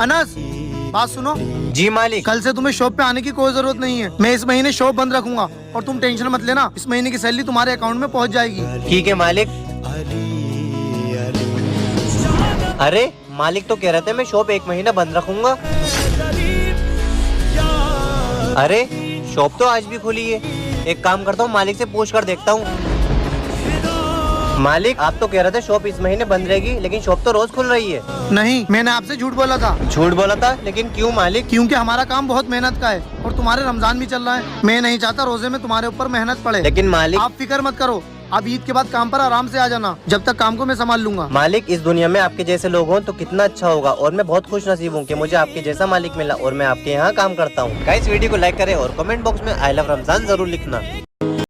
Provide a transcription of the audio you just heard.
अनस, बात सुनो। जी मालिक। कल से तुम्हें शॉप पे आने की कोई जरूरत नहीं है। मैं इस महीने शॉप बंद रखूंगा और तुम टेंशन मत लेना, इस महीने की सैलरी तुम्हारे अकाउंट में पहुंच जाएगी। ठीक है मालिक। अरे मालिक तो कह रहे थे मैं शॉप 1 महीना बंद रखूंगा। अरे शॉप तो आज भी खुली है। एक काम करता हूँ, मालिक से पूछ कर देखता हूँ। मालिक आप तो कह रहे थे शॉप इस महीने बंद रहेगी, लेकिन शॉप तो रोज खुल रही है। नहीं, मैंने आपसे झूठ बोला था। झूठ बोला था? लेकिन क्यों मालिक? क्योंकि हमारा काम बहुत मेहनत का है और तुम्हारे रमजान भी चल रहा है। मैं नहीं चाहता रोजे में तुम्हारे ऊपर मेहनत पड़े। लेकिन मालिक। आप फिक्र मत करो, आप ईद के बाद काम पर आराम से आ जाना, जब तक काम को मैं संभाल लूंगा। मालिक इस दुनिया में आपके जैसे लोग हों तो कितना अच्छा होगा, और मैं बहुत खुश नसीब हूँ कि मुझे आपके जैसा मालिक मिला और मैं आपके यहाँ काम करता हूँ। गाइस वीडियो को लाइक करें और कमेंट बॉक्स में आई लव रमजान जरूर लिखना।